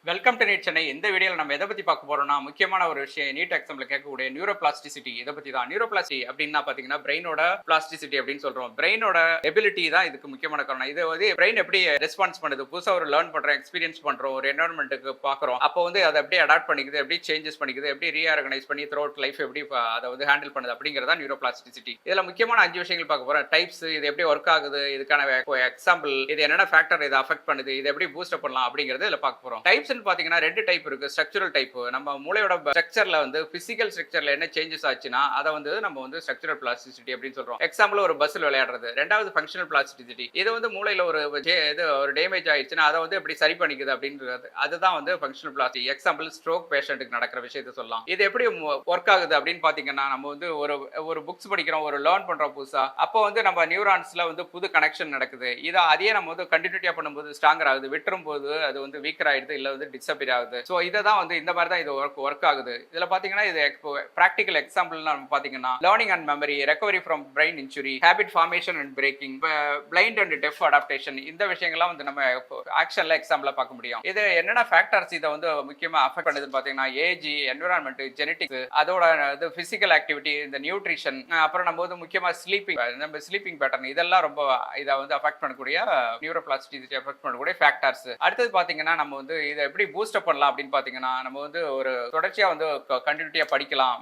Welcome to NEET Chennai. இந்த வீடியோல நம்ம எதை பத்தி பார்க்க போறோம்னா, முக்கியமான ஒரு விஷயம் நீட் எக்ஸாம்ல கேட்கக்கூடிய நியூரோபிளாஸ்டிசிட்டி இத பத்தி தான். நியூரோபிளாஸ்டி அப்படின்னா பாத்தீங்கன்னா, பிரெயினோட பிளாஸ்டிசிட்டி அப்படின்னு சொல்றோம். பிரெயினோட எபிலிட்டி தான் இதுக்கு முக்கியமான காரணம். இது வந்து பிரெயின் எப்படி ரெஸ்பான்ஸ் பண்ணுது, புதுசா ஒரு லேர்ன் பண்றோம், எக்ஸ்பீரியன்ஸ் பண்றோம், ஒரு என்விரான்மென்ட்க்கு பார்க்குறோம். அப்போ வந்து அதை எப்படி அடாப்ட் பண்ணிக்குது, எப்படி சேஞ்சஸ் பண்ணிக்குது, எப்படி ரீஆர்கனைஸ் பண்ணி த்ரூ அவுட் லைஃப் எப்படி அதை வந்து ஹேண்டில் பண்ணுது அப்படிங்கிறதா நியூரோபிளாஸ்டிசிட்டி. இதுல முக்கியமான 5 விஷயங்கள் பார்க்க போறோம். டைப்ஸ், இது எப்படி ஒர்க் ஆகுது, இதுக்கான எக்ஸாம்பிள், இது என்னென்ன ஃபேக்டர் இதை அஃபெக்ட் பண்ணுது, இது எப்படி பூஸ்ட் அப் பண்ணலாம் அப்படிங்கறத இதுல பார்க்க போறோம். டைப்ஸ் பாத்தீங்கன்னா 2 டைப் இருக்கு. ஸ்ட்ரக்சரல் டைப், நம்ம மூளையோட ஸ்ட்ரக்சர்ல வந்து பிசிக்கல் ஸ்ட்ரக்சர்ல என்ன சேஞ்சஸ் ஆச்சுன்னா அதை வந்து நம்ம வந்து ஸ்ட்ரக்சரல் பிளாஸ்டிசிட்டி அப்படின்னு சொல்றோம். எக்ஸாம்பிள் ஒரு பஸ்ல விளையாடுறது. ரெண்டாவது ஃபங்க்ஷனல் பிளாஸ்டிசிட்டி, இது வந்து மூளையில ஒரு டேமேஜ் ஆயிடுச்சுன்னா அதை வந்து எப்படி சரி பண்ணிக்குது அப்படின்றது, அதுதான் வந்து ஃபங்க்ஷனல் பிளாஸ்டிக். எக்ஸாம்பிள் ஸ்ட்ரோக் பேஷண்ட்டுக்கு நடக்கிற விஷயத்தை சொல்லலாம். இது எப்படி ஒர்க் ஆகுது அப்படின்னு பாத்தீங்கன்னா, நம்ம வந்து ஒரு ஒரு புக்ஸ் படிக்கிறோம், ஒரு லேர்ன் பண்றோம் புதுசா, அப்போ வந்து நம்ம நியூரான்ஸ்ல வந்து புது கனெக்ஷன் நடக்குது. இதை அதையே நம்ம வந்து கண்டினியூட்டியா பண்ணும்போது ஸ்ட்ராங்கர் ஆகுது, விட்டுரும் போது அது வந்து வீக்கர் ஆயிடுது, இல்ல வந்து டிஸப்பியர் ஆகுது. ஸோ இதை தான் வந்து இந்த மாதிரி தான் இது ஒர்க் ஆகுது. இதில் பார்த்தீங்கன்னா இது ப்ராக்டிக்கல் எக்ஸாம்பிள் நம்ம பார்த்தீங்கன்னா learning and memory, recovery from brain injury, habit formation and breaking, blind and deaf adaptation, இந்த விஷயங்கள்லாம் வந்து நம்ம ஆக்ஷன்ல எக்ஸாம்பிளா பார்க்க முடியும். இது என்னென்ன ஃபேக்டர்ஸ் இதை வந்து முக்கியமா அஃபெக்ட் பண்ணுதுன்னு பார்த்தீங்கன்னா, ஏஜ், என்விரான்மெண்ட், ஜெனட்டிக்ஸ், அதோட இது பிசிக்கல் ஆக்டிவிட்டி, இந்த நியூட்ரிஷன், அப்புறம் நம்ம வந்து முக்கியமா ஸ்லீப்பிங் பேட்டர்ன், இதெல்லாம் ரொம்ப இதை வந்து அஃபெக்ட் பண்ணக்கூடிய நியூரோபிளாஸ்டிசிட்டி அஃபெக்ட் பண்ணக்கூடிய ஃபேக்டர்ஸ். அடுத்தது பார்த்தீங்கன்னா, நம்ம வந்து இதை எப்படி பூஸ்ட் அப் பண்ணலாம் அப்படின்னு பாத்தீங்கன்னா, நம்ம வந்து ஒரு தொடர்ச்சியா வந்து கண்டினியூட்டியா படிக்கலாம்,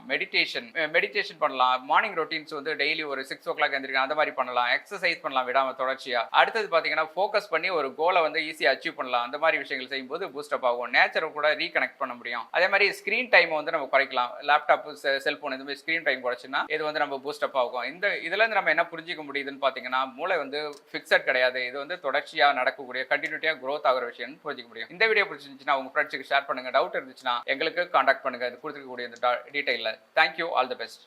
மெடிடேஷன் பண்ணலாம், மார்னிங் ரொட்டீன்ஸ் வந்து டெய்லி ஒரு 6 o'clock எந்திரிக்கலாம், அந்த மாதிரி பண்ணலாம், எக்ஸசைஸ் பண்ணலாம் விடாம தொடர்ச்சியா. அடுத்தது பாத்தீங்கன்னா ஃபோக்கஸ் பண்ணி ஒரு கோலை வந்து ஈஸியா அச்சீவ் பண்ணலாம். அந்த மாதிரி விஷயங்கள் செய்யும்போது பூஸ்ட் அப் ஆகும். நேச்சரை கூட ரீகனெக்ட் பண்ண முடியும். அதே மாதிரி ஸ்கிரீன் டைம் வந்து நம்ம குறைக்கலாம். லேப்டாப், செல்போன், இந்த மாதிரி ஸ்கிரீன் டைம் குறைச்சுன்னா இது வந்து நம்ம பூஸ்ட் அப் ஆகும். இதுல இருந்து நம்ம என்ன புரிஞ்சிக்க முடியுதுன்னு பாத்தீங்கன்னா, மூளை வந்து ஃபிக்ஸட் கிடையாது, இது வந்து தொடர்ச்சியா நடக்கக்கூடிய கண்டினியூட்டியா growth ஆகிற விஷயம் புரிஞ்சிக்க முடியும். இந்த வீடியோ பிடிச்சிருந்துச்சுன்னா உங்க ஃப்ரெண்ட்ஸுக்கு ஷேர் பண்ணுங்க. டவுட் இருந்துச்சுன்னா எங்களுக்கு காண்டாக்ட் பண்ணுங்க. இது கொடுத்துருக்கக்கூடிய இந்த டீடைல்ல. Thank you, all the best.